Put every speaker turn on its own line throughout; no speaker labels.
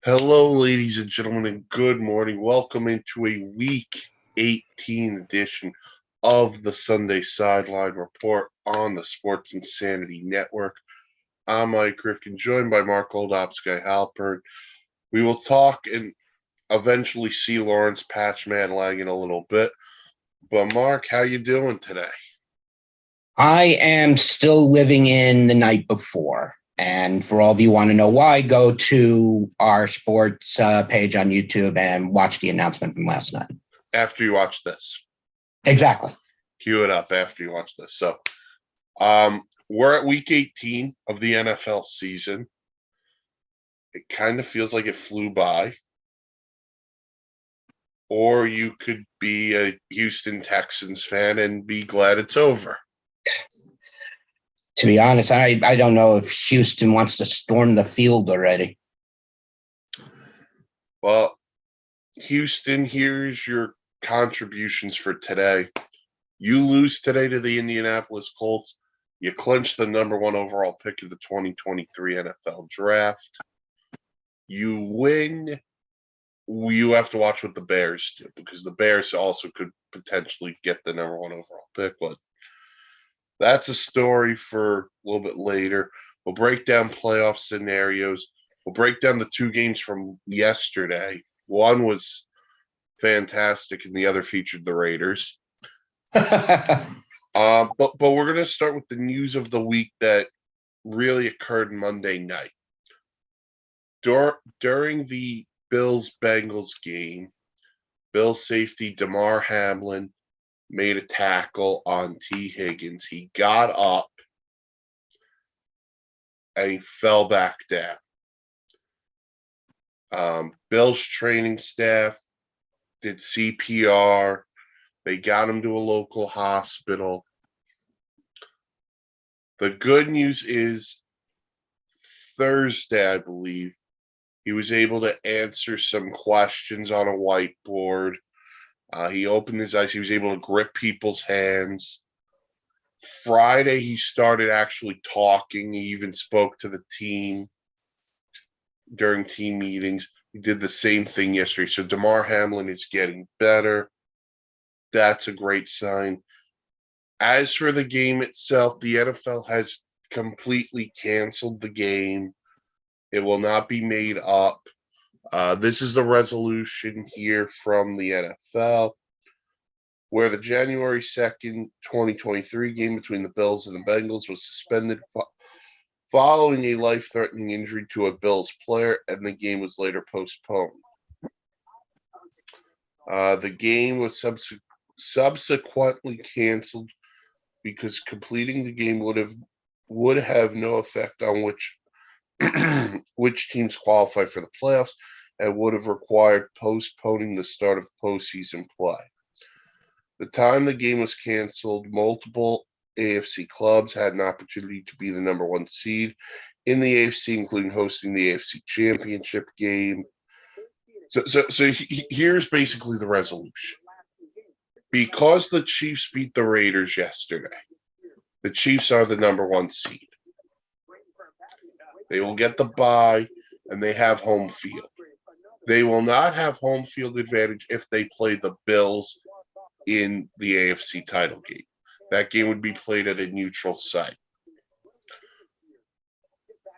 Hello, ladies and gentlemen, and good morning. Welcome into a Week 18 edition of the Sunday Sideline Report on the Sports Insanity Network. I'm Mike Rifkin, joined by Mark Oldopsky Halpern. We will talk and eventually see Lawrence Patchman Lang in a little bit. But Mark, how you doing today?
I am still living in the night before. And for all of you want to know why, go to our sports page on YouTube and watch the announcement from last night.
After you watch this.
Exactly.
Cue it up after you watch this. So we're at week 18 of the NFL season. It kind of feels like it flew by. Or you could be a Houston Texans fan and be glad it's over.
To be honest, I don't know if Houston wants to storm the field already.
Well, Houston, here's your contributions for today. You lose today to the Indianapolis Colts. You clinch the number one overall pick of the 2023 NFL Draft. You win. You have to watch what the Bears do, because the Bears also could potentially get the number one overall pick, but that's a story for a little bit later. We'll break down playoff scenarios. We'll break down the two games from yesterday. One was fantastic, and the other featured the Raiders. But we're going to start with the news of the week that really occurred Monday night. During the Bills-Bengals game, Bills safety Damar Hamlin made a tackle on T. Higgins. He got up and he fell back down. Bills training staff did CPR. They got him to a local hospital. The good news is Thursday, I believe, he was able to answer some questions on a whiteboard. He opened his eyes. He was able to grip people's hands. Friday, he started actually talking. He even spoke to the team during team meetings. He did the same thing yesterday. So Damar Hamlin is getting better. That's a great sign. As for the game itself, the NFL has completely canceled the game. It will not be made up. This is the resolution here from the NFL, where the January 2nd, 2023 game between the Bills and the Bengals was suspended following a life-threatening injury to a Bills player, and the game was later postponed. The game was subsequently canceled because completing the game would have no effect on which teams qualify for the playoffs, and would have required postponing the start of postseason play. The time the game was canceled, multiple AFC clubs had an opportunity to be the number one seed in the AFC, including hosting the AFC Championship game. So here's basically the resolution. Because the Chiefs beat the Raiders yesterday, the Chiefs are the number one seed. They will get the bye, and they have home field. They will not have home field advantage if they play the Bills in the AFC title game. That game would be played at a neutral site.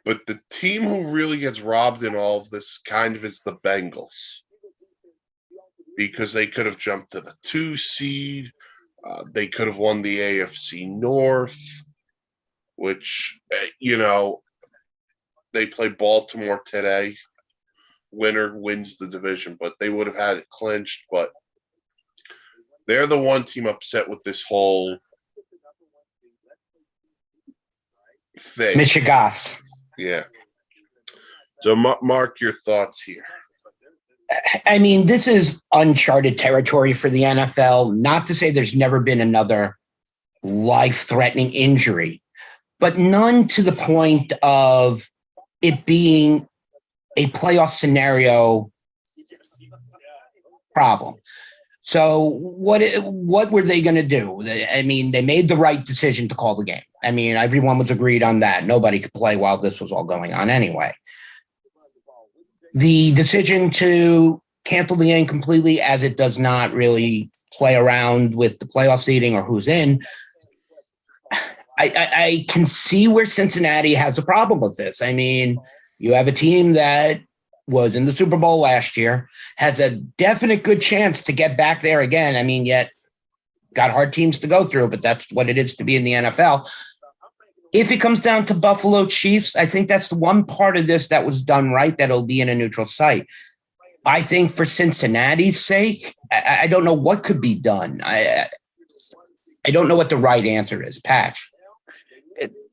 But the team who really gets robbed in all of this kind of is the Bengals, because they could have jumped to the 2 seed. They could have won the AFC North, which, they play Baltimore today. Winner wins the division, but they would have had it clinched. But they're the one team upset with this whole thing.
Michigas.
Yeah. So, Mark, your thoughts here.
I mean, this is uncharted territory for the NFL. Not to say there's never been another life-threatening injury, but none to the point of it being a playoff scenario problem. So what were they going to do? I mean, they made the right decision to call the game. I mean, everyone was agreed on that. Nobody could play while this was all going on anyway. The decision to cancel the game completely, as it does not really play around with the playoff seeding or who's in, I can see where Cincinnati has a problem with this. I mean, you have a team that was in the Super Bowl last year, has a definite good chance to get back there again. I mean, yet got hard teams to go through, but that's what it is to be in the NFL. If it comes down to Buffalo Chiefs, I think that's the one part of this that was done right, that'll be in a neutral site. I think for Cincinnati's sake, I don't know what could be done. I don't know what the right answer is. Patch.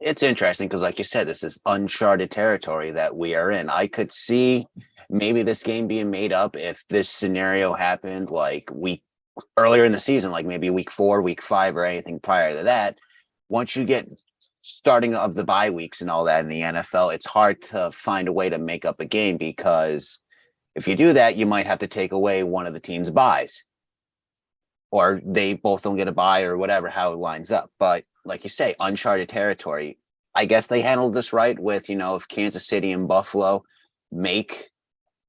It's interesting because, like you said, this is uncharted territory that we are in. I could see maybe this game being made up if this scenario happened like earlier in the season, like maybe week 4, week 5, or anything prior to that. Once you get starting of the bye weeks and all that in the NFL, it's hard to find a way to make up a game, because if you do that, you might have to take away one of the team's buys, or they both don't get a bye, or whatever, how it lines up. But like you say, uncharted territory. I guess they handled this right with, if Kansas City and Buffalo make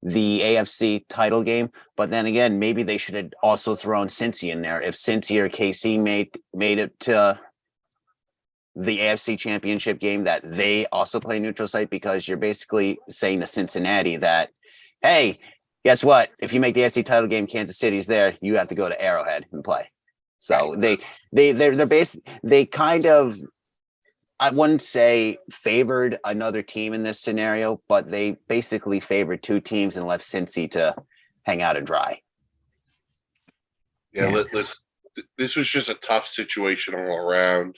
the AFC title game. But then again, maybe they should have also thrown Cincy in there. If Cincy or KC made it to the AFC championship game, that they also play neutral site, because you're basically saying to Cincinnati that, hey, guess what? If you make the AFC title game, Kansas City's there, you have to go to Arrowhead and play. So they kind of, I wouldn't say favored another team in this scenario, but they basically favored two teams and left Cincy to hang out and dry.
Yeah, this was just a tough situation all around.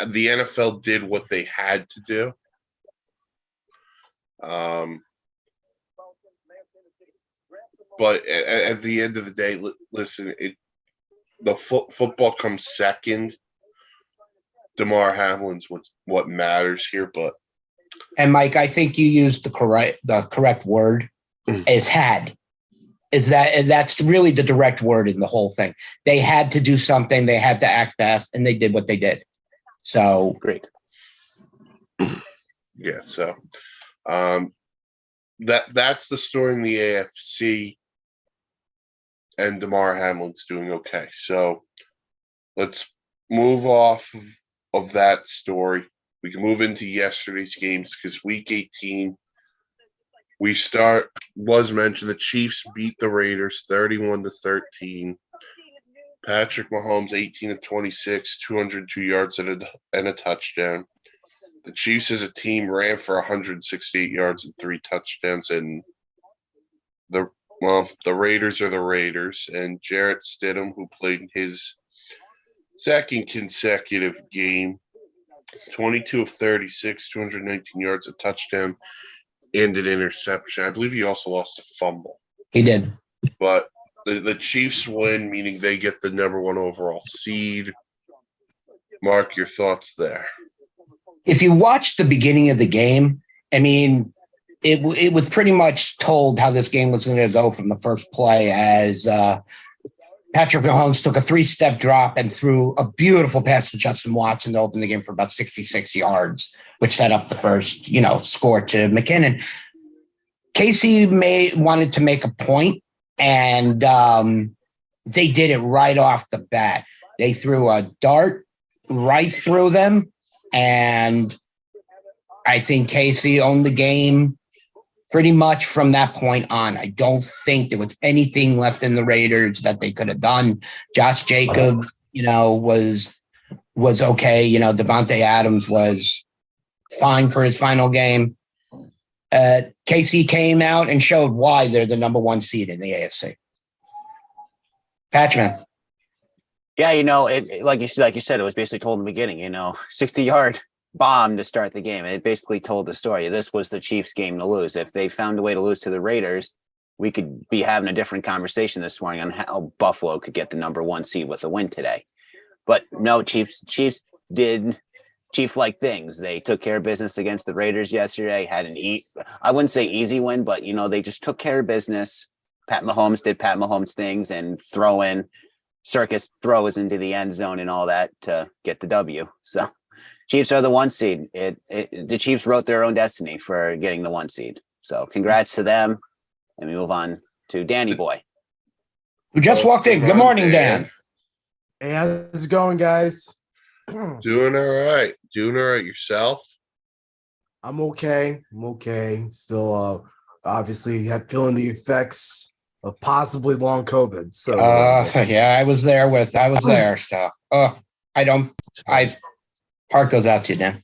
The NFL did what they had to do. But at the end of the day, listen, football comes second. DeMar Hamlin's what matters here,
And Mike, I think you used the correct word is had. That's really the direct word in the whole thing. They had to do something, they had to act fast, and they did what they did. So
great.
Yeah, so that's the story in the AFC, and DeMar Hamlin's doing okay. So let's move off of that story. We can move into yesterday's games, because week 18, was mentioned, the Chiefs beat the Raiders 31-13. Patrick Mahomes, 18-26, 202 yards and a touchdown. The Chiefs as a team ran for 168 yards and 3 touchdowns, and the Raiders are the Raiders, and Jarrett Stidham, who played his second consecutive game, 22 of 36, 219 yards, a touchdown, and an interception. I believe he also lost a fumble.
He did.
But the Chiefs win, meaning they get the number 1 overall seed. Mark, your thoughts there?
If you watch the beginning of the game, I mean, it was pretty much told how this game was going to go from the first play, as Patrick Mahomes took a 3-step drop and threw a beautiful pass to Justin Watson to open the game for about 66 yards, which set up the first, score to McKinnon. KC wanted to make a point, and they did it right off the bat. They threw a dart right through them, and I think KC owned the game pretty much from that point on. I don't think there was anything left in the Raiders that they could have done. Josh Jacobs, was okay. Devontae Adams was fine for his final game. KC came out and showed why they're the number 1 seed in the AFC. Patchman.
Yeah, it like you said, it was basically told in the beginning, 60-yard bomb to start the game. It basically told the story. This was the Chiefs' game to lose. If they found a way to lose to the Raiders, we could be having a different conversation this morning on how Buffalo could get the number 1 seed with a win today. But no, Chiefs did Chief-like things. They took care of business against the Raiders yesterday, had I wouldn't say easy win, but, they just took care of business. Pat Mahomes did Pat Mahomes things and throw in circus throws into the end zone and all that to get the W. So Chiefs are the 1 seed. The Chiefs wrote their own destiny for getting the 1 seed. So congrats to them. And we move on to Danny Boy.
Who just walked in. Good morning, Dan.
Hey, how's it going, guys?
Doing all right. Doing all right. Yourself?
I'm okay. Still, obviously, feeling the effects of possibly long COVID. So,
yeah, I was there. So, heart goes out to you, Dan.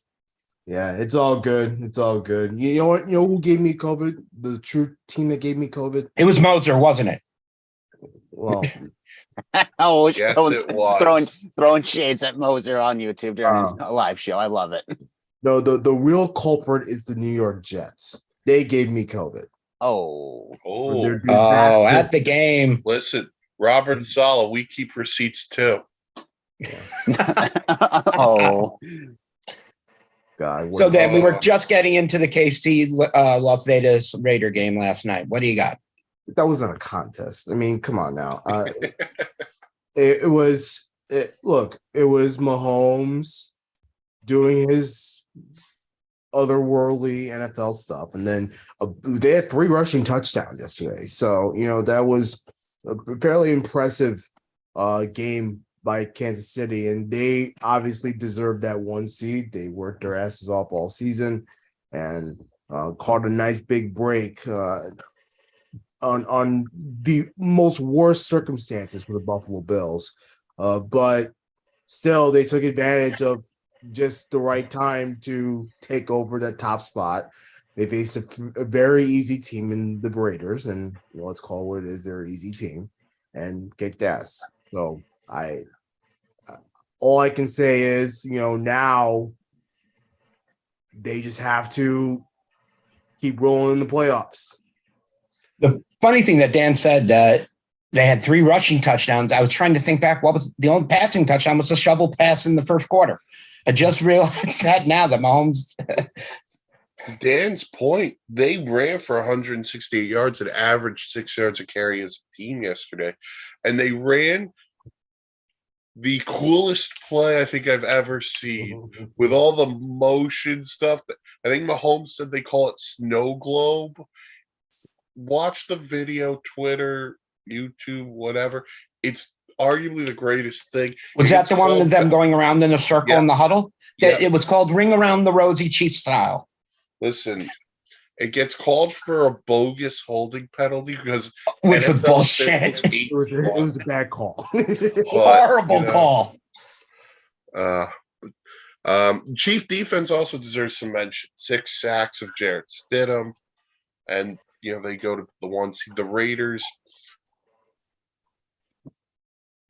yeah, it's all good. You know what? You know who gave me COVID? The true team that gave me COVID?
It was Moser, wasn't it?
Well,
Oh,
Yes, it was.
throwing shades at Moser on YouTube during a live show. I love it.
no, the real culprit is the New York Jets. They gave me COVID.
Oh,
Oh,
They're
at the game.
listen, Robert Sala, we keep receipts too.
oh,
God.
So then we were just getting into the KC Las Vegas Raider game last night. What do you got?
That wasn't a contest. I mean, come on now. It was Mahomes doing his otherworldly NFL stuff, and then they had 3 rushing touchdowns yesterday. So that was a fairly impressive game by Kansas City, and they obviously deserved that 1 seed. They worked their asses off all season and caught a nice big break on the most worst circumstances for the Buffalo Bills. But still, they took advantage of just the right time to take over that top spot. They faced a very easy team in the Raiders, and let's call it what it is, they're an easy team, and kicked ass. So all I can say is, now they just have to keep rolling in the playoffs.
The funny thing that Dan said that they had 3 rushing touchdowns. I was trying to think back. What was the only passing touchdown? Was a shovel pass in the first quarter. I just realized that now that Mahomes.
Dan's point, they ran for 168 yards and averaged 6 yards a carry as a team yesterday. And they ran the coolest play I think I've ever seen with all the motion stuff. I think Mahomes said they call it snow globe. Watch the video, Twitter, YouTube, whatever. It's arguably the greatest thing.
Was that the one with them going around in a circle in the huddle?
Yeah.
It was called Ring Around the Rosie Chief style.
Listen, it gets called for a bogus holding penalty because
which was bullshit.
It was a bad call.
Horrible call.
Chief defense also deserves some mention. 6 sacks of Jarrett Stidham, and they go to the 1 seed. The Raiders,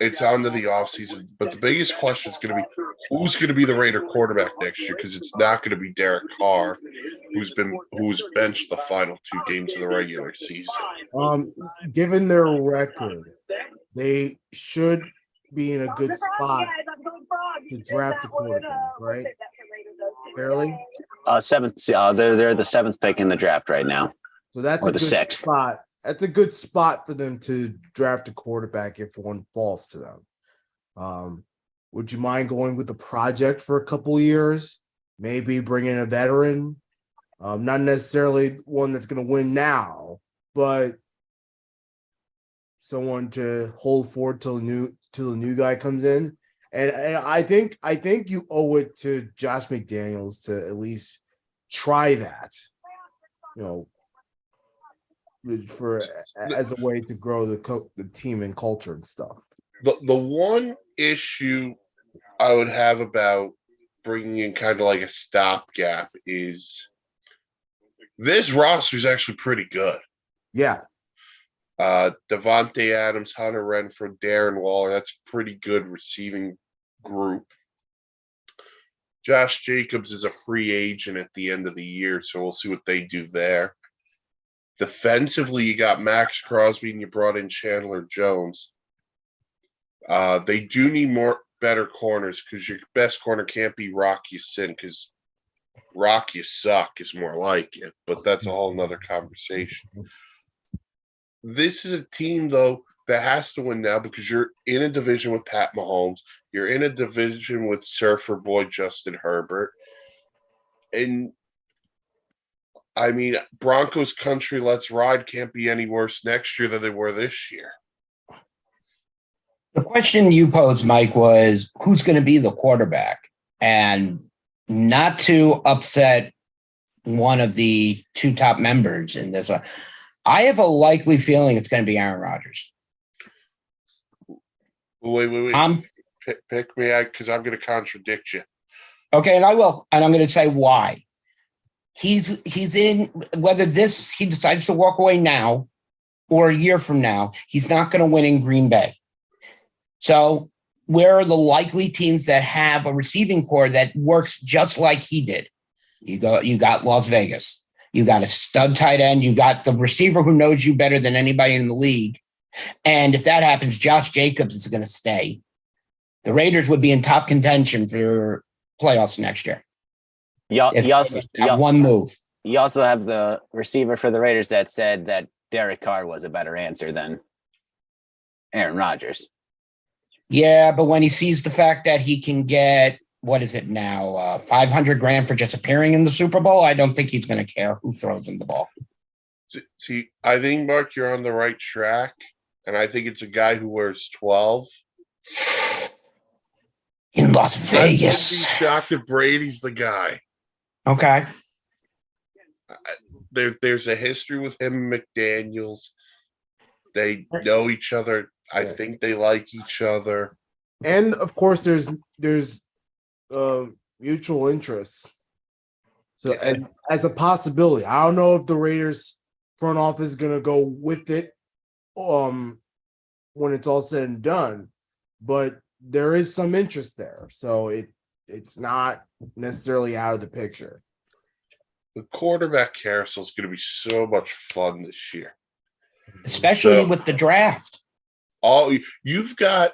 it's on to the offseason, but the biggest question is going to be who's going to be the Raider quarterback next year, because it's not going to be Derek Carr, who's benched the final 2 games of the regular season.
Given their record, they should be in a good spot to draft a quarterback, right? Fairly?
7th. They're the 7th pick in the draft right now.
So that's a good
6th
spot. That's a good spot for them to draft a quarterback if one falls to them. Would you mind going with the project for a couple of years? Maybe bring in a veteran, not necessarily one that's going to win now, but someone to hold forward till the new guy comes in. And I think you owe it to Josh McDaniels to at least try that, for as a way to grow the team and culture and stuff.
The one issue I would have about bringing in kind of like a stopgap is this roster is actually pretty good.
Yeah.
Devontae Adams, Hunter Renfrow, Darren Waller, that's a pretty good receiving group. Josh Jacobs is a free agent at the end of the year, so we'll see what they do there. Defensively, you got Max Crosby and you brought in Chandler Jones. They do need better corners because your best corner can't be Rock Ya-Sin because Rock You Suck is more like it, but that's a whole nother conversation. This is a team, though, that has to win now because you're in a division with Pat Mahomes. You're in a division with surfer boy Justin Herbert. And I mean, Broncos country, let's ride can't be any worse next year than they were this year.
The question you posed, Mike, was who's going to be the quarterback? And not to upset one of the two top members in this one, I have a likely feeling it's going to be Aaron Rodgers.
Wait. Pick me out because I'm going to contradict you.
Okay, and I will. And I'm going to say why. He's in, whether he decides to walk away now or a year from now, he's not going to win in Green Bay. So where are the likely teams that have a receiving core that works just like he did? You got Las Vegas. You got a stud tight end. You got the receiver who knows you better than anybody in the league. And if that happens, Josh Jacobs is going to stay. The Raiders would be in top contention for playoffs next year. One move.
You also have the receiver for the Raiders that said that Derek Carr was a better answer than Aaron Rodgers.
Yeah, but when he sees the fact that he can get, what is it now, $500,000 for just appearing in the Super Bowl, I don't think he's going to care who throws him the ball.
See, I think, Mark, you're on the right track, and I think it's a guy who wears 12.
In Las Vegas.
I'd be shocked if Brady's the guy.
Okay.
There's a history with him and McDaniels. They know each other. I think they like each other.
And of course, there's mutual interests. So as a possibility, I don't know if the Raiders front office is gonna go with it when it's all said and done, but there is some interest there. So it's not necessarily out of the picture.
The quarterback carousel is going to be so much fun this year,
especially with the draft.
You've got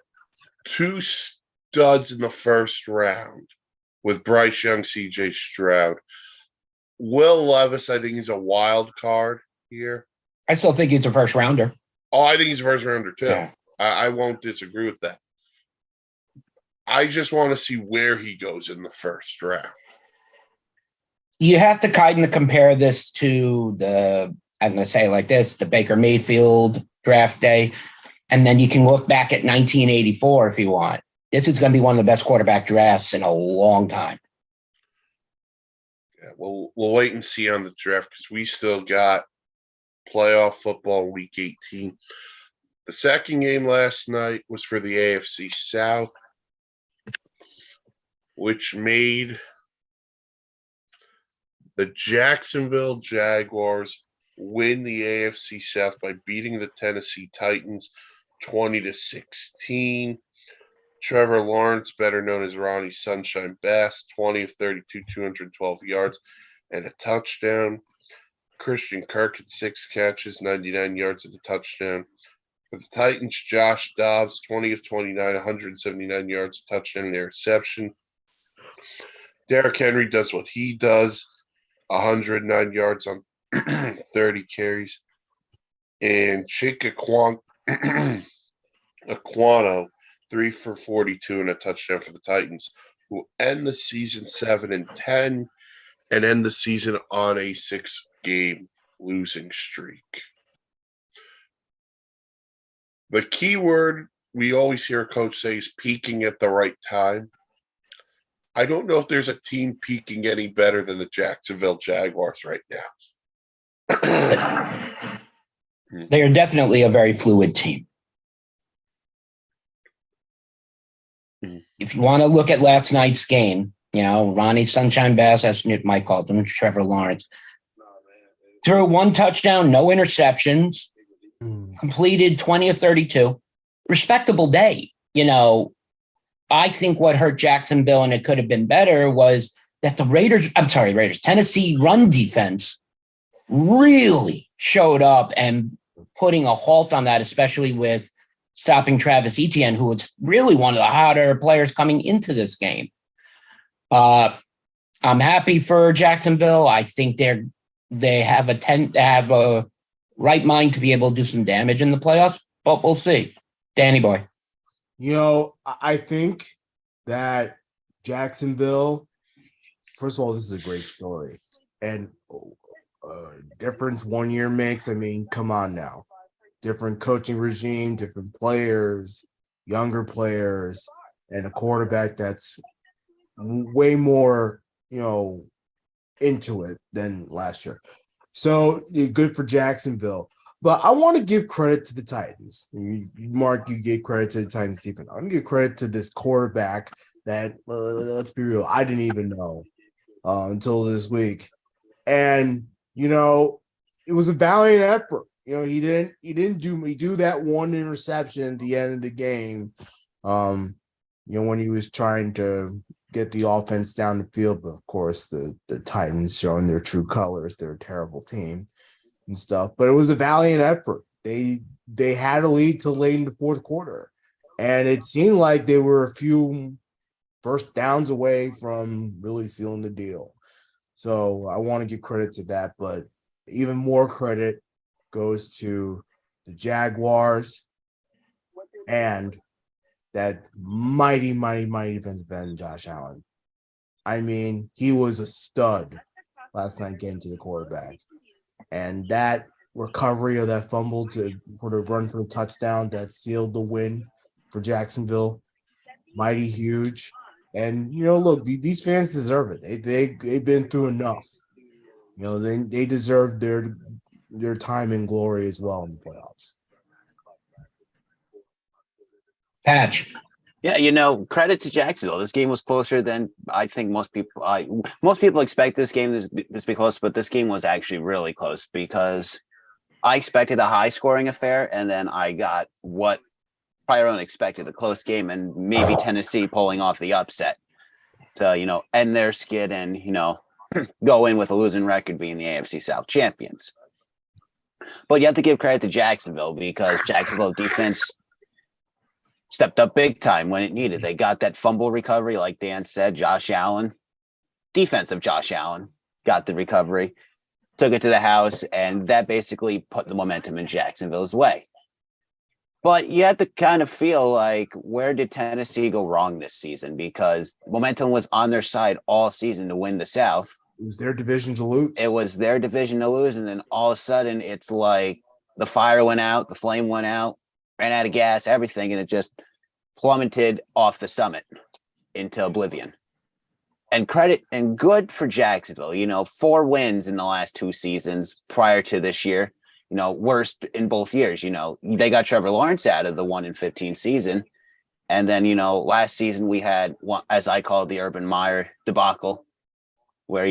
two studs in the first round with Bryce Young, CJ Stroud. Will Levis, I think he's a wild card here.
I still think he's a first rounder.
Oh, I think he's a first rounder too.
Yeah.
I won't disagree with that. I just want to see where he goes in the first round.
You have to kind of compare this to I'm going to say it like this, the Baker Mayfield draft day. And then you can look back at 1984 if you want. This is going to be one of the best quarterback drafts in a long time.
Yeah, we'll wait and see on the draft because we still got playoff football week 18. The second game last night was for the AFC South, which made the Jacksonville Jaguars win the AFC South by beating the Tennessee Titans 20-16. Trevor Lawrence, better known as Ronnie Sunshine Bass, 20 of 32, 212 yards and a touchdown. Christian Kirk had 6 catches, 99 yards and a touchdown. For the Titans, Josh Dobbs, 20 of 29, 179 yards, a touchdown and interception. Derrick Henry does what he does, 109 yards on 30 carries. And Chick Aquano, 3 for 42 and a touchdown for the Titans, who end the season 7-10 and end the season on a 6-game losing streak. The key word we always hear a coach say is peaking at the right time. I don't know if there's a team peaking any better than the Jacksonville Jaguars right now.
They are definitely a very fluid team. If you want to look at last night's game, Ronnie Sunshine Bass, as Mike called him, Trevor Lawrence, threw 1 touchdown, no interceptions, completed 20 of 32. Respectable day. I think what hurt Jacksonville, and it could have been better, was that Tennessee run defense really showed up and putting a halt on that, especially with stopping Travis Etienne, who was really one of the hotter players coming into this game. I'm happy for Jacksonville. I think they have a right mind to be able to do some damage in the playoffs, but we'll see. Danny boy.
I think that Jacksonville, first of all, this is a great story. And difference 1 year makes, I mean, come on now. Different coaching regime, different players, younger players, and a quarterback that's way more, into it than last year. So good for Jacksonville. But I want to give credit to the Titans. Mark, you gave credit to the Titans defense. I'm going to give credit to this quarterback that, let's be real, I didn't even know until this week. And, it was a valiant effort. He didn't do that one interception at the end of the game. When he was trying to get the offense down the field, but of course the Titans showing their true colors. They're a terrible team and stuff, but it was a valiant effort. They had a lead till late in the fourth quarter, and it seemed like they were a few first downs away from really sealing the deal. So I want to give credit to that, but even more credit goes to the Jaguars and that mighty defensive end, Josh Allen. I mean, he was a stud last night getting to the quarterback. And that recovery of that fumble for the run for the touchdown that sealed the win for Jacksonville, mighty huge. And, look, these fans deserve it. They've been through enough. They deserve their time and glory as well in the playoffs.
Patch.
Yeah, credit to Jacksonville. This game was closer than I think most people. Most people expect this game to be close, but this game was actually really close because I expected a high-scoring affair, and then I got what probably everyone expected, a close game, and maybe Tennessee pulling off the upset to end their skid and go in with a losing record, being the AFC South champions. But you have to give credit to Jacksonville because Jacksonville defense stepped up big time when it needed. They got that fumble recovery, like Dan said. Josh Allen, defensive Josh Allen, got the recovery, took it to the house, and that basically put the momentum in Jacksonville's way. But you have to kind of feel like, where did Tennessee go wrong this season? Because momentum was on their side all season to win the South.
It was their division to lose.
And then all of a sudden, it's like the fire went out, the flame went out, ran out of gas, everything, and it just plummeted off the summit into oblivion. And credit and good for Jacksonville. 4 wins in the last 2 seasons prior to this year. Worst in both years. They got Trevor Lawrence out of the 1-15 season. And then, last season we had one, as I call it, the Urban Meyer debacle, where,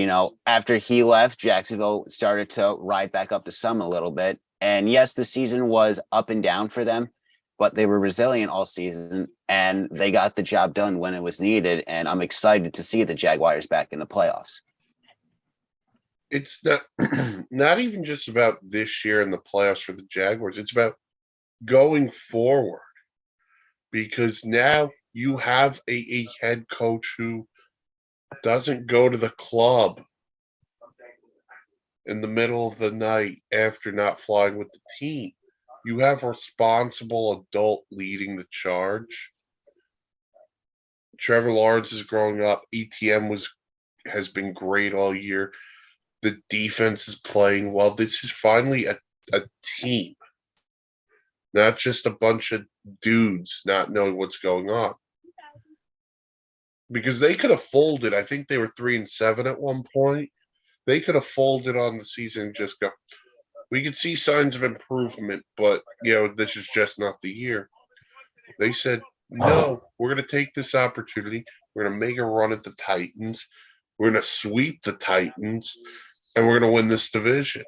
after he left, Jacksonville started to ride back up the summit a little bit. And yes, the season was up and down for them, but they were resilient all season and they got the job done when it was needed. And I'm excited to see the Jaguars back in the playoffs.
It's not even just about this year in the playoffs for the Jaguars. It's about going forward, because now you have a head coach who doesn't go to the club in the middle of the night after not flying with the team. You have a responsible adult leading the charge. Trevor Lawrence is growing up. ETM has been great all year. The defense is playing well. This is finally a team, not just a bunch of dudes not knowing what's going on. Because they could have folded. I think they were 3-7 at one point. They could have folded on the season and just go, we could see signs of improvement, but, this is just not the year. They said, no, we're going to take this opportunity. We're going to make a run at the Titans. We're going to sweep the Titans, and we're going to win this division.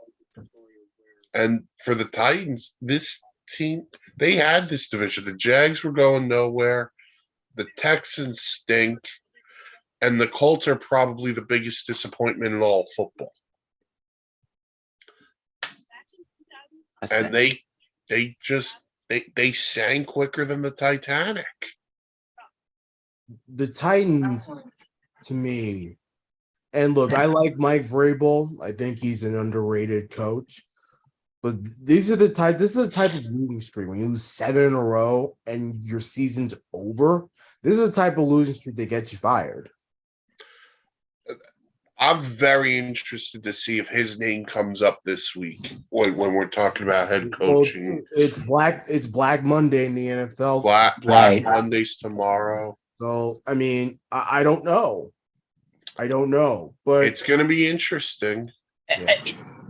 And for the Titans, this team, they had this division. The Jags were going nowhere. The Texans stink. And the Colts are probably the biggest disappointment in all football. And they sank quicker than the Titanic.
The Titans, to me, and look, I like Mike Vrabel. I think he's an underrated coach. But this is the type of losing streak when you lose 7 in a row and your season's over. This is the type of losing streak that gets you fired.
I'm very interested to see if his name comes up this week when we're talking about head coaching.
Well, it's Black Monday in the NFL.
Black
Right.
Mondays tomorrow.
So I mean, I don't know. But
It's going to be interesting.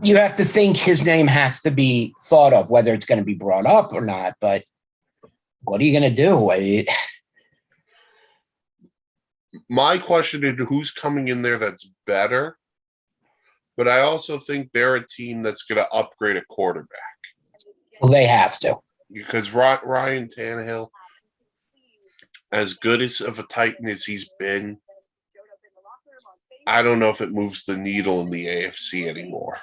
You have to think his name has to be thought of, whether it's going to be brought up or not. But what are you going to do?
My question is who's coming in there that's better, but I also think they're a team that's going to upgrade a quarterback
Well, they have to.
because Ryan Tannehill, as good as of a Titan as he's been, I don't know if it moves the needle in the AFC anymore.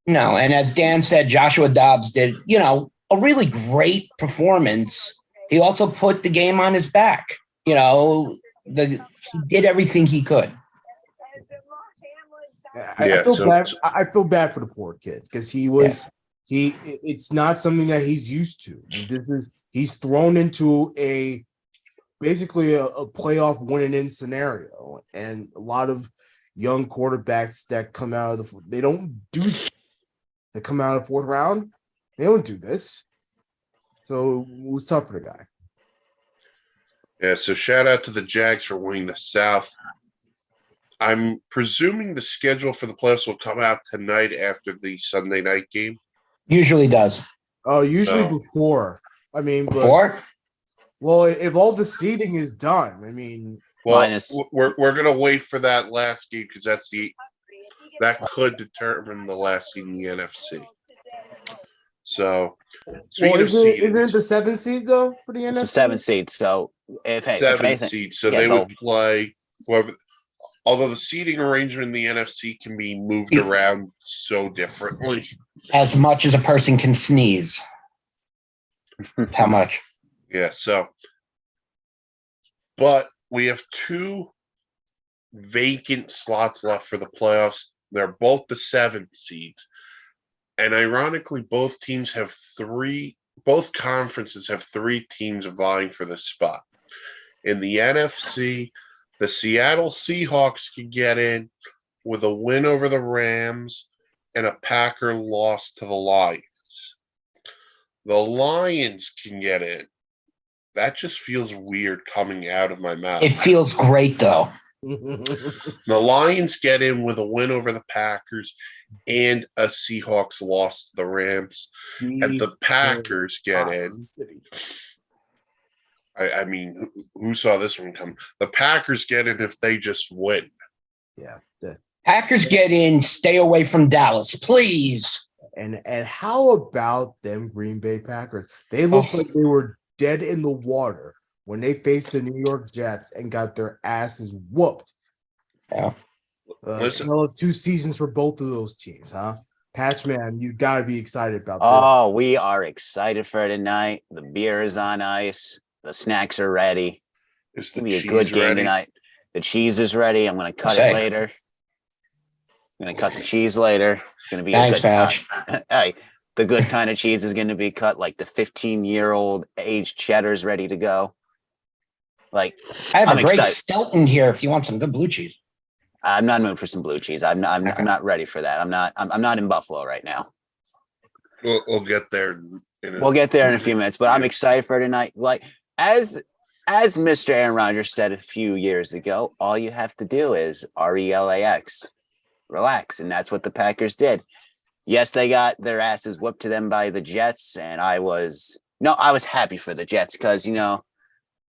No, and as Dan said, Joshua Dobbs did, a really great performance. He also put the game on his back. He did everything he could.
I feel bad for the poor kid because it's not something that he's used to. He's thrown into basically a playoff win-and-in scenario, and a lot of young quarterbacks that come out of they don't do this. They come out of the fourth round, they don't do this. So it was tough for the guy.
Yeah, so shout out to the Jags for winning the South. I'm presuming the schedule for the playoffs will come out tonight after the Sunday night game.
Usually does.
Oh, usually before. I mean,
Before?
Well, if all the seeding is done, I mean,
we're gonna wait for that last game because that could determine the last seed in the NFC. So,
isn't it the 7th seed though for the NFC?
It's the 7th seed. So if
seed, so they would play whoever. Although the seating arrangement in the NFC can be moved around so differently,
as much as a person can sneeze. How much?
Yeah. So, but we have 2 vacant slots left for the playoffs. They're both the 7th seeds. And ironically, both conferences have 3 teams vying for this spot. In the NFC, the Seattle Seahawks can get in with a win over the Rams and a Packer loss to the Lions. The Lions can get in. That just feels weird coming out of my mouth.
It feels great, though.
The Lions get in with a win over the Packers and a Seahawks loss to the Rams. And the Packers get in. I mean, who saw this one come? The Packers get in if they just win.
Yeah.
Packers get in, stay away from Dallas, please.
And how about them Green Bay Packers? They looked like they were dead in the water when they faced the New York Jets and got their asses whooped.
Yeah.
Listen,
2 seasons for both of those teams, huh? Patchman, you got to be excited about this.
Oh, we are excited for tonight. The beer is on ice. The snacks are ready.
It's
gonna be a good game tonight. The cheese is ready. I'm going to cut it later. I'm going to cut the cheese later. It's going to be a good time. Hey, the good kind of cheese is going to be cut like the 15-year-old aged cheddar's ready to go. Like
I have a great Stelton here if you want some good blue cheese.
I'm not in the mood for some blue cheese. I'm not ready for that. I'm not in Buffalo right now.
We'll get there.
We'll get there in a few minutes, but I'm excited for tonight. Like as Mr. Aaron Rodgers said a few years ago, all you have to do is relax, and that's what the Packers did. Yes, they got their asses whooped to them by the Jets, and I was happy for the Jets because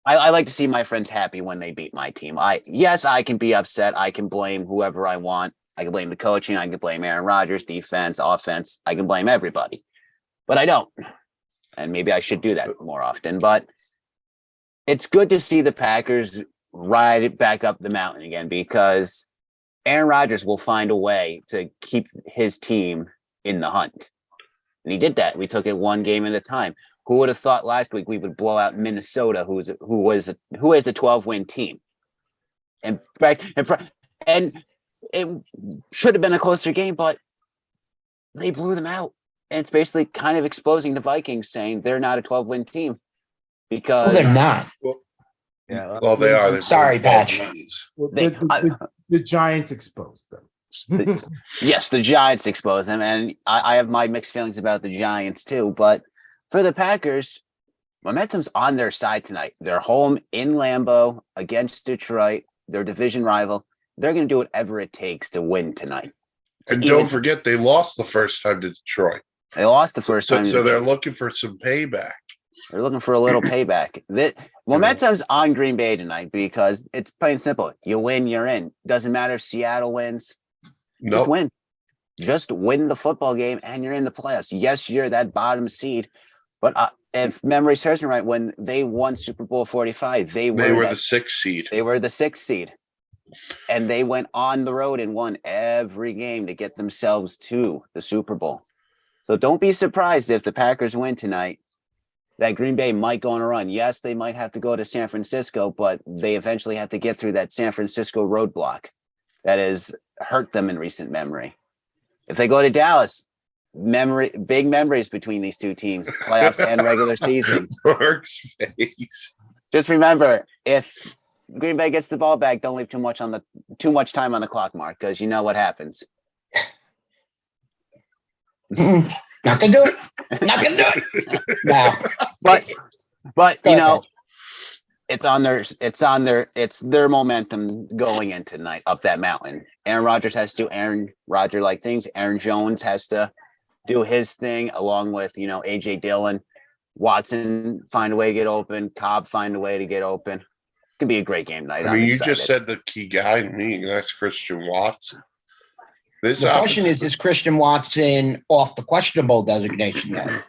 I like to see my friends happy when they beat my team. I can be upset. I can blame whoever I want. I can blame the coaching. I can blame Aaron Rodgers, defense, offense. I can blame everybody, but I don't. And maybe I should do that more often. But it's good to see the Packers ride it back up the mountain again because Aaron Rodgers will find a way to keep his team in the hunt. And he did that. We took it one game at a time. Who would have thought last week we would blow out Minnesota, who is a 12-win team? And it should have been a closer game, but they blew them out. And it's basically kind of exposing the Vikings, saying they're not a 12-win team
Well,
because
they're not.
Yeah.
Well, they are. They've
Sorry,
won 12
Patch.
games.
The Giants exposed them.
yes, the Giants expose them, and I have my mixed feelings about the Giants too. But for the Packers, momentum's on their side tonight. They're home in Lambeau against Detroit, their division rival. They're going to do whatever it takes to win tonight.
And don't forget, they lost the first time to Detroit.
They lost the first time.
So they're looking for some payback.
They're looking for a little payback. The momentum's on Green Bay tonight because it's plain and simple. You win, you're in. Doesn't matter if Seattle wins. Just win. Just win the football game and you're in the playoffs. Yes, you're that bottom seed. But if memory serves me right, when they won Super Bowl 45, they were
the 6th seed.
They were the 6th seed. And they went on the road and won every game to get themselves to the Super Bowl. So don't be surprised if the Packers win tonight, that Green Bay might go on a run. Yes, they might have to go to San Francisco, but they eventually have to get through that San Francisco roadblock that has hurt them in recent memory. If they go to Dallas, big memories between these two teams, playoffs and regular season.
Mark's face.
Just remember, if Green Bay gets the ball back, don't leave too much time on the clock, Mark, because you know what happens.
Not gonna do it. Not gonna do it. No.
But you know, it's their momentum going in tonight up that mountain. Aaron Rodgers has to do Aaron Rodgers-like things. Aaron Jones has to do his thing along with, AJ Dillon. Watson find a way to get open. Cobb find a way to get open. It could be a great game tonight.
I mean, you just said the key guy to me, and that's Christian Watson.
The question is Christian Watson off the questionable designation yet?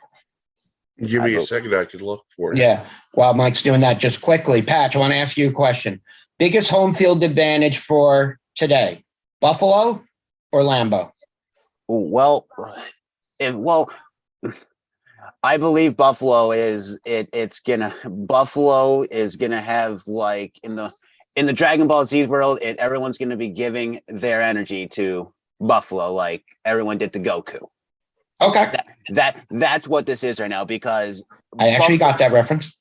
Give me a second, I could look for it.
Yeah, while Mike's doing that, just quickly, Patch, I want to ask you a question. Biggest home field advantage for today, Buffalo or Lambeau?
Well, I believe Buffalo is gonna have, like, in the Dragon Ball Z world, everyone's gonna be giving their energy to Buffalo like everyone did to Goku.
Okay.
That's what this is right now, because
I actually got that reference.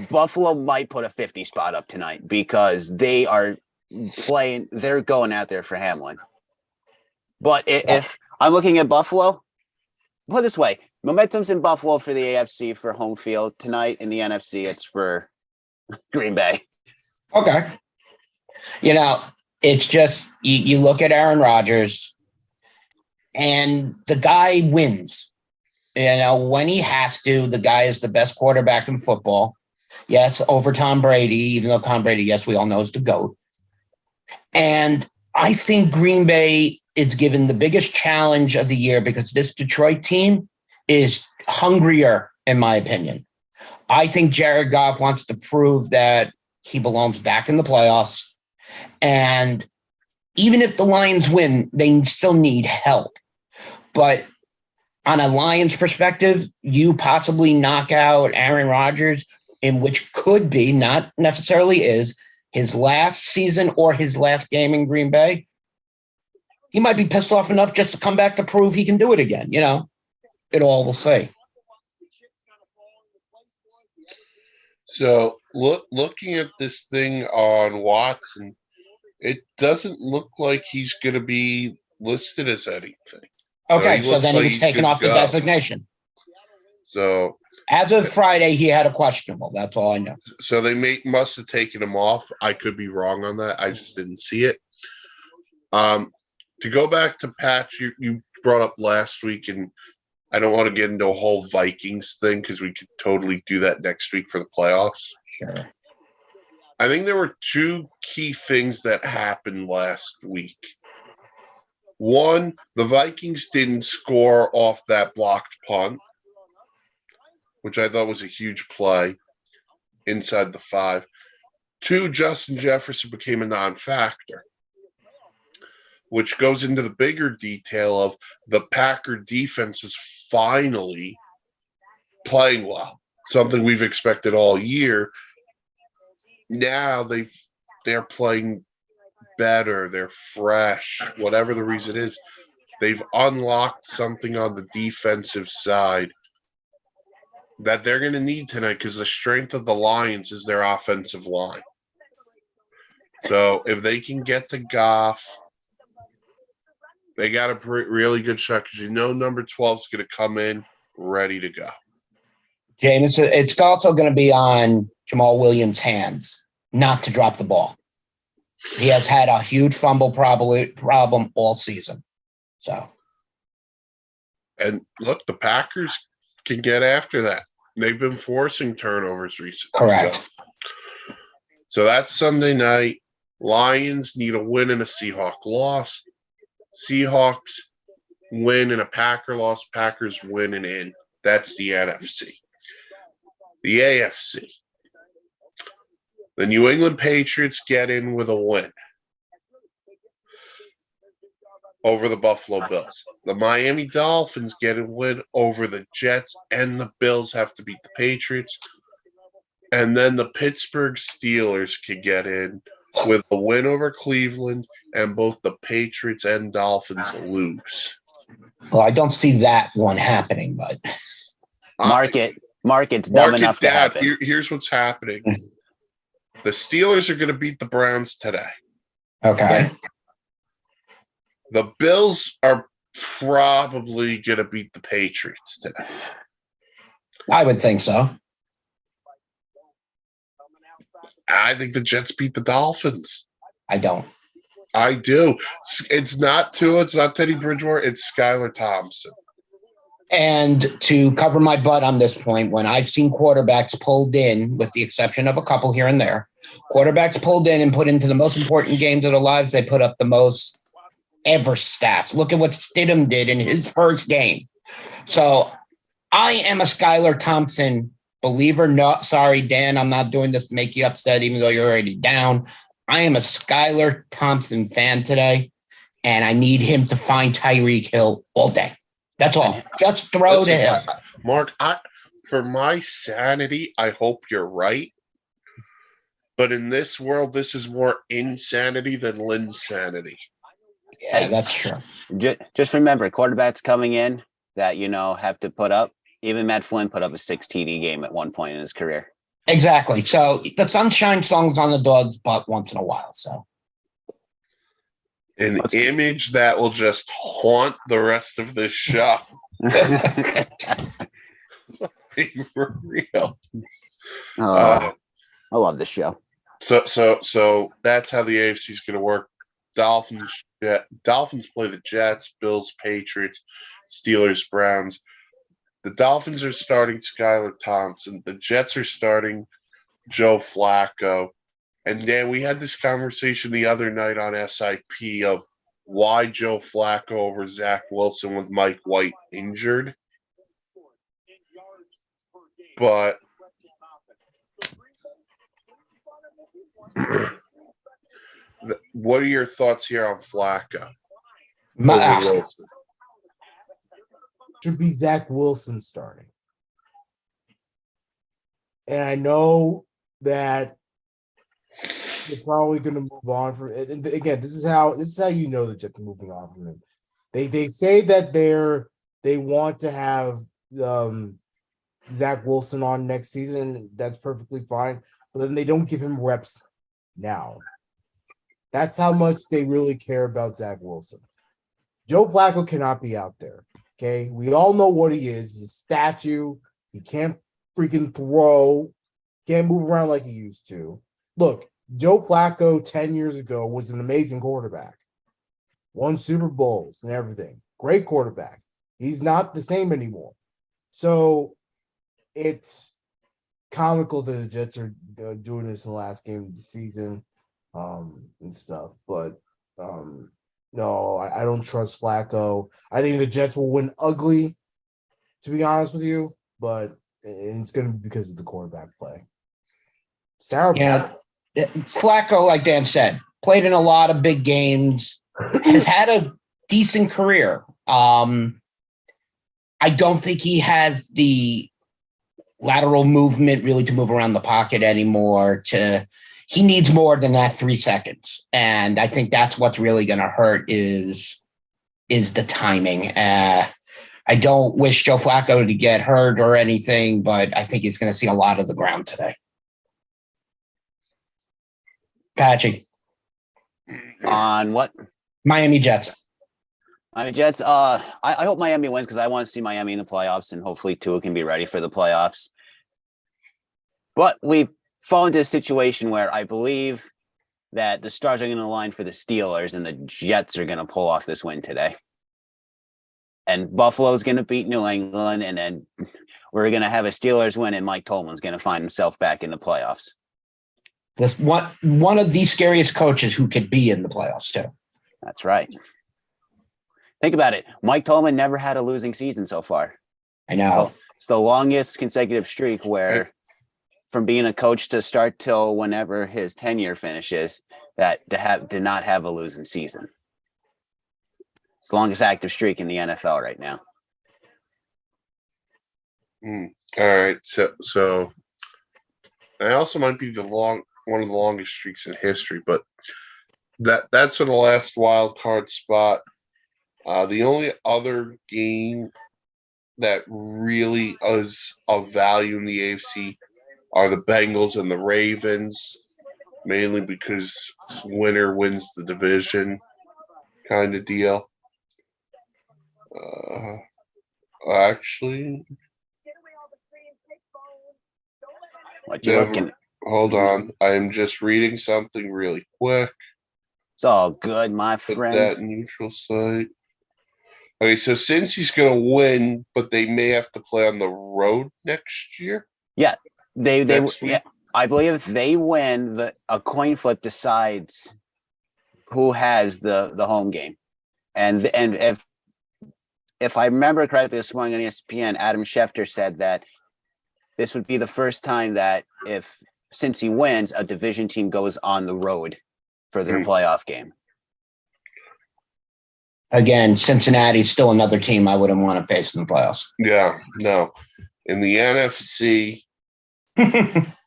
Buffalo might put a 50 spot up tonight because they are playing, they're going out there for Hamlin. But if I'm looking at Buffalo, put it this way, momentum's in Buffalo for the AFC for home field tonight. In the NFC, it's for Green Bay.
Okay. It's just, you look at Aaron Rodgers and the guy wins. When he has to, the guy is the best quarterback in football. Yes, over Tom Brady, even though Tom Brady, yes, we all know is the GOAT. And I think Green Bay is given the biggest challenge of the year because this Detroit team is hungrier, in my opinion. I think Jared Goff wants to prove that he belongs back in the playoffs. And even if the Lions win, they still need help. But on a Lions perspective, you possibly knock out Aaron Rodgers, in which could be, not necessarily is, his last season or his last game in Green Bay. He might be pissed off enough just to come back to prove he can do it again. It all will see.
So looking at this thing on Watson, it doesn't look like he's going to be listed as anything.
Okay, so then he was taken off the designation.
So
as of Friday, he had a questionable. That's all I know.
So they must have taken him off. I could be wrong on that. I just didn't see it. To go back to Patch, you brought up last week, and I don't want to get into a whole Vikings thing because we could totally do that next week for the playoffs.
Sure.
I think there were two key things that happened last week. One, the Vikings didn't score off that blocked punt, which I thought was a huge play inside the 5. Two, Justin Jefferson became a non-factor, which goes into the bigger detail of the Packer defense is finally playing well, something we've expected all year. Now they're playing better, they're fresh, whatever the reason is. they've unlocked something on the defensive side that they're going to need tonight because the strength of the Lions is their offensive line. So if they can get to Goff, they got a really good shot because number 12 is going to come in ready to go.
James, it's also going to be on Jamal Williams' hands not to drop the ball. He has had a huge fumble problem all season. So,
and look, the Packers can get after that. They've been forcing turnovers recently.
Correct.
So that's Sunday night. Lions need a win and a Seahawk loss. Seahawks win and a Packer loss. Packers win and in. That's the NFC. The AFC. The New England Patriots get in with a win over the Buffalo Bills. The Miami Dolphins get a win over the Jets, and the Bills have to beat the Patriots. And then the Pittsburgh Steelers could get in with a win over Cleveland, and both the Patriots and Dolphins lose.
Well, I don't see that one happening, but
market's dumb enough to happen.
Here's what's happening. The Steelers are going to beat the Browns today.
Okay.
The Bills are probably going to beat the Patriots today.
I would think so.
I think the Jets beat the Dolphins.
I don't.
I do. It's not Tua. It's not Teddy Bridgewater. It's Skylar Thompson.
And to cover my butt on this point, when I've seen quarterbacks pulled in, with the exception of a couple here and there, quarterbacks pulled in and put into the most important games of their lives, they put up the most ever stats. Look at what Stidham did in his first game. So I am a Skylar Thompson believer. No, sorry, Dan, I'm not doing this to make you upset, even though you're already down. I am a Skylar Thompson fan today, and I need him to find Tyreek Hill all day. That's all. Just throw to him.
Mark, for my sanity, I hope you're right. But in this world, this is more insanity than Linsanity.
Yeah, that's true.
Just remember, quarterbacks coming in that, have to put up. Even Matt Flynn put up a 6 TD game at one point in his career. Exactly.
So the sunshine song's on the dog's butt once in a while. So
an image that will just haunt the rest of this show. For real.
I love this show.
So that's how the AFC is going to work. Dolphins play the Jets, Bills, Patriots, Steelers, Browns. The Dolphins are starting Skylar Thompson. The Jets are starting Joe Flacco. And Dan, we had this conversation the other night on SIP of why Joe Flacco over Zach Wilson with Mike White injured. But what are your thoughts here on Flacco?
Should be Zach Wilson starting. And I know that they're probably going to move on from it. And again, this is how you know the Jets are moving on from him. They say that they want to have Zach Wilson on next season. That's perfectly fine. But then they don't give him reps now. That's how much they really care about Zach Wilson. Joe Flacco cannot be out there. Okay, we all know what he is. He's a statue. He can't freaking throw. Can't move around like he used to. Look, Joe Flacco 10 years ago was an amazing quarterback. Won Super Bowls and everything. Great quarterback. He's not the same anymore. So it's comical that the Jets are doing this in the last game of the season and stuff. But no, I don't trust Flacco. I think the Jets will win ugly, to be honest with you, but it's going to be because of the quarterback play. It's terrible.
Yeah, Flacco, like Dan said, played in a lot of big games, has had a decent career. I don't think he has the lateral movement really to move around the pocket anymore. He needs more than that 3 seconds. And I think that's what's really going to hurt is is the timing. I don't wish Joe Flacco to get hurt or anything, but I think he's going to see a lot of the ground today. Patchy.
On what?
Miami Jets.
Miami Jets. I hope Miami wins because I want to see Miami in the playoffs, and hopefully Tua can be ready for the playoffs. But we've fallen into a situation where I believe that the stars are going to align for the Steelers, and the Jets are going to pull off this win today. And Buffalo's going to beat New England, and then we're going to have a Steelers win, and Mike Tomlin's going to find himself back in the playoffs.
This one of the scariest coaches who could be in the playoffs too.
That's right. Think about it. Mike Tomlin never had a losing season so far.
I know.
It's the longest consecutive streak where from being a coach to start till whenever his tenure finishes, that did not have a losing season. It's the longest active streak in the NFL right now.
All right. So it also might be one of the longest streaks in history, but that's for the last wild card spot. The only other game that really is of value in the AFC are the Bengals and the Ravens, mainly because winner wins the division kind of deal. Actually,
What you looking?
Hold on. I am just reading something really quick.
It's all good, my
Put
friend.
that neutral site. Okay, so since he's going to win, but they may have to play on the road next year.
Yeah,
Next week?
yeah. I believe if they win, a coin flip decides who has the home game, and if I remember correctly, this morning on ESPN, Adam Schefter said that this would be the first time that since he wins, a division team goes on the road for their playoff game.
Again, Cincinnati's still another team I wouldn't want to face in the playoffs.
Yeah, no. In the NFC,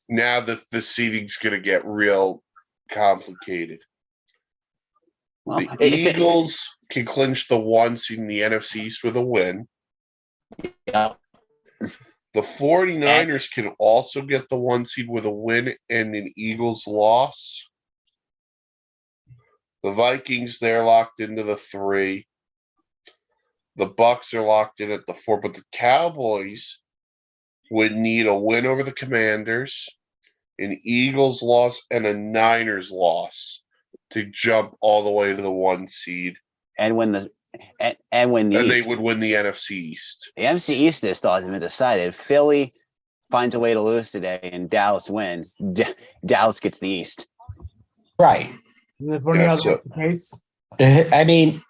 now the seeding's going to get real complicated.
Well,
the Eagles can clinch the 1 seed in the NFC East with a win.
Yeah.
The 49ers can also get the 1 seed with a win and an Eagles loss. The Vikings, they're locked into the 3. The Bucks are locked in at the 4, but the Cowboys would need a win over the Commanders, an Eagles loss, and a Niners loss to jump all the way to the 1 seed.
And when the
they would win the NFC East.
The NFC East is still hasn't been decided. If Philly finds a way to lose today and Dallas wins, Dallas gets the East.
Right.
Isn't it funny how that's the case?
I mean,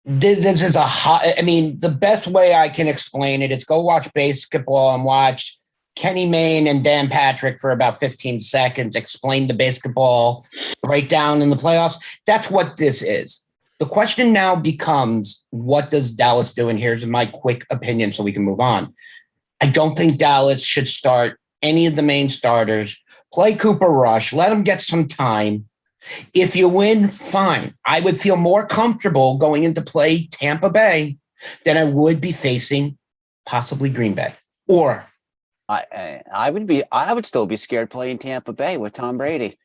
this is the best way I can explain it is go watch basketball and watch Kenny Mayne and Dan Patrick for about 15 seconds, explain the basketball breakdown in the playoffs. That's what this is. The question now becomes, what does Dallas do? And here's my quick opinion so we can move on. I don't think Dallas should start any of the main starters. Play Cooper Rush. Let him get some time. If you win, fine. I would feel more comfortable going into play Tampa Bay than I would be facing possibly Green Bay. Or
I would still be scared playing Tampa Bay with Tom Brady.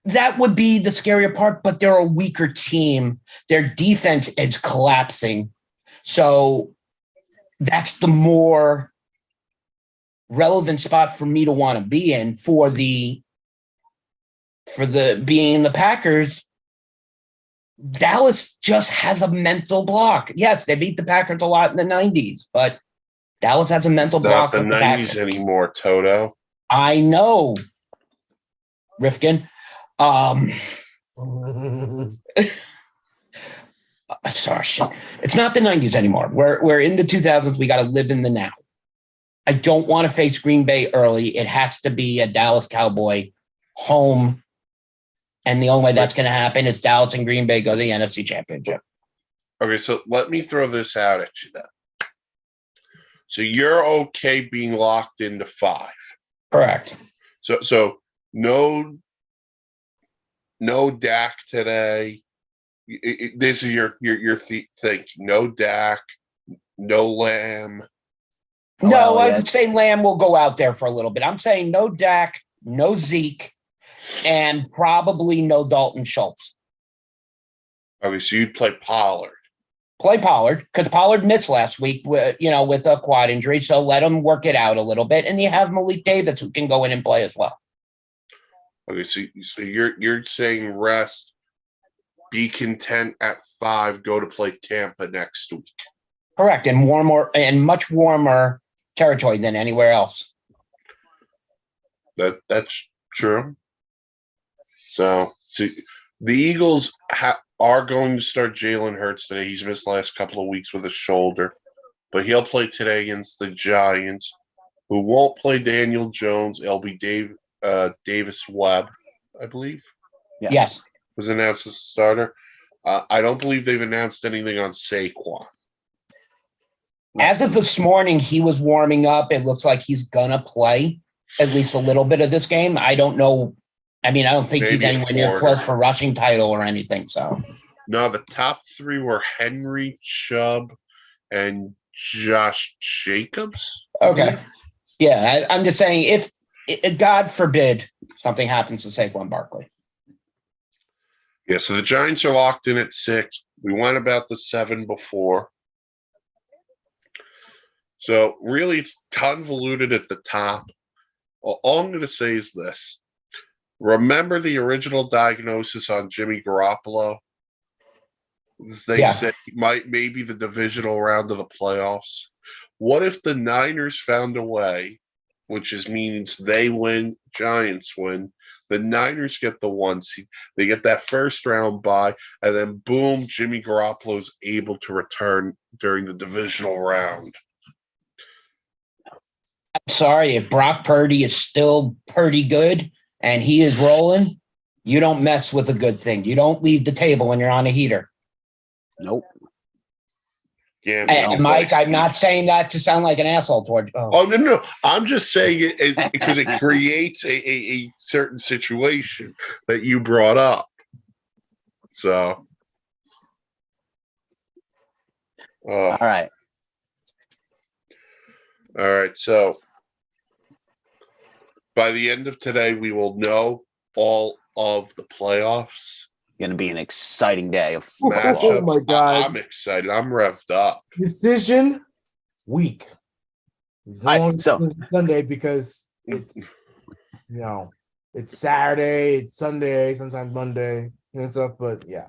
That would be the scarier part, but they're a weaker team. Their defense is collapsing. So that's the more relevant spot for me to want to be in for the being the Packers. Dallas just has a mental block. Yes, they beat the Packers a lot in the 90s, but Dallas has a mental block.
It's not the 90s anymore, Toto.
I know, Rifkin. Sorry, it's not the 90s anymore. We're in the 2000s. We got to live in the now. I don't want to face Green Bay early. It has to be a Dallas Cowboy home. And the only way that's going to happen is Dallas and Green Bay go to the NFC Championship.
Okay, so let me throw this out at you then. So you're okay being locked into 5.
Correct.
So no Dak today. This is your thinking. No Dak, no Lamb.
No,
Well,
I
yeah.
would say Lamb will go out there for a little bit. I'm saying no Dak, no Zeke, and probably no Dalton Schultz.
Okay, so you'd play Pollard.
Play Pollard because Pollard missed last week with a quad injury, so let him work it out a little bit. And you have Malik Davis who can go in and play as well.
Okay, so you're saying rest, be content at 5, go to play Tampa next week.
Correct, and much warmer territory than anywhere else.
That's true. So the Eagles are going to start Jalen Hurts today. He's missed the last couple of weeks with a shoulder, but he'll play today against the Giants, who won't play Daniel Jones. It'll be Davis Webb, I believe.
Yes.
Was announced as a starter. I don't believe they've announced anything on Saquon.
As of this morning, he was warming up. It looks like he's gonna play at least a little bit of this game. I don't know. I mean, I don't think he's
Maybe a
anywhere near
quarter.
close for rushing title or anything. So
No, the top 3 were Henry, Chubb, and Josh Jacobs.
okay, yeah, I'm just saying if God forbid something happens to Saquon Barkley.
Yeah, so the Giants are locked in at 6. We went about the 7 before. So really, it's convoluted at the top. All I'm going to say is this. Remember the original diagnosis on Jimmy Garoppolo? They said he might maybe the divisional round of the playoffs. What if the Niners found a way, which means they win, Giants win, the Niners get the 1 seed, they get that first round bye, and then boom, Jimmy Garoppolo's able to return during the divisional round.
I'm sorry, if Brock Purdy is still pretty good and he is rolling, you don't mess with a good thing. You don't leave the table when you're on a heater.
Nope.
Yeah,
And Mike, I'm not saying that to sound like an asshole towards.
Oh no! I'm just saying it because it creates a certain situation that you brought up. So,
All right.
All right. So, by the end of today, we will know all of the playoffs.
Going to be an exciting day of
Matchups.
Oh my God.
I'm excited. I'm revved up.
Decision week. It's
All right,
only
so-
Sunday because it's it's Saturday, it's Sunday, sometimes Monday and stuff. But yeah,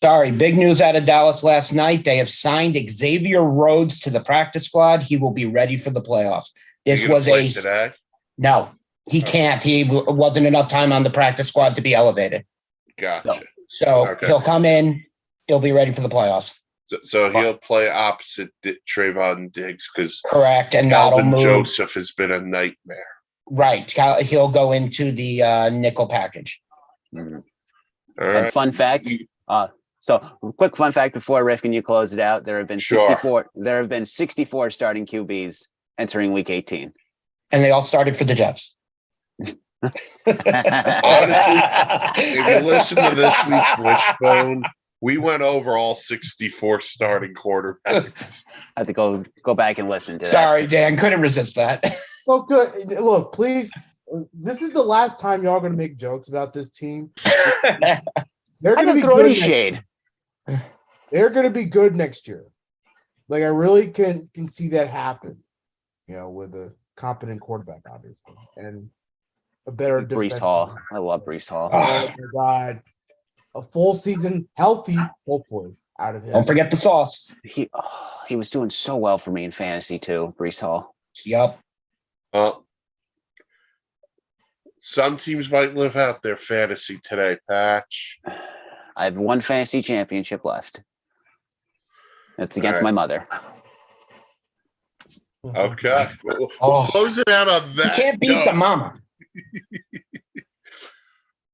Sorry, big news out of Dallas last night. They have signed Xavier Rhodes to the practice squad. He will be ready for the playoffs. This
You gonna
was
play today.
No, he can't. He wasn't enough time on the practice squad to be elevated.
Gotcha.
So
Okay.
he'll come in. He'll be ready for the playoffs.
So he'll play opposite Trayvon Diggs because
Correct, and that'll
Calvin
move.
Joseph has been a nightmare.
Right, he'll go into the nickel package.
Mhm.
All
And
right.
fun fact. So quick fun fact before Riff, can you close it out? There have been
Sure.
64. There have been 64 starting QBs entering Week 18.
And they all started for the Jets.
Honestly, if you listen to this week's Wishbone, we went over all 64 starting quarterbacks.
I have to go back and listen to that.
Sorry, Dan, couldn't resist that.
so good. Look, please. This is the last time y'all gonna make jokes about this team. They're
I
gonna
didn't
be
throw
good
any
next
shade.
year. They're gonna be good next year. Like I really can see that happen. With a competent quarterback, obviously, and a better
Brees
defense.
Hall. I love Brees Hall.
Oh my God. A full season, healthy, hopefully, out of him.
Don't forget the sauce.
He was doing so well for me in fantasy too, Brees Hall.
Yep.
Some teams might live out their fantasy today, Patch.
I have one fantasy championship left. That's against
All right.
my mother.
Okay. We'll
Oh.
close it out on
You
that.
can't beat the mama.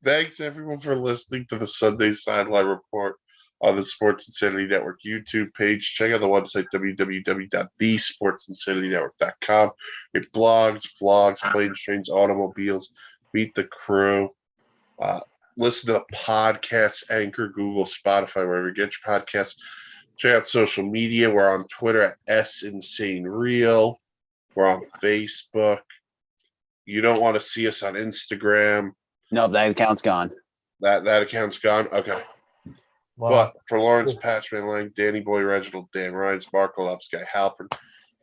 Thanks, everyone, for listening to the Sunday Sideline Report on the Sports Insanity Network YouTube page. Check out the website, www.thesportsinsanitynetwork.com. It blogs, vlogs, planes, trains, automobiles. Meet the crew. listen to the podcast, Anchor, Google, Spotify, wherever you get your podcasts. Check out social media. We're on Twitter at @SInsaneReal. We're on Facebook. You don't want to see us on Instagram.
No, that account's gone.
That account's gone. Okay.
Wow.
But for Lawrence Patchman Lang, Danny Boy Reginald, Dan Ryan, Mark Guy Halpern,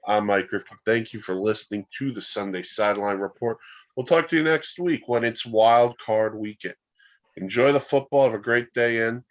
I'm Mike Griffin. Thank you for listening to the Sunday Sideline Report. We'll talk to you next week when it's Wild Card Weekend. Enjoy the football. Have a great day in.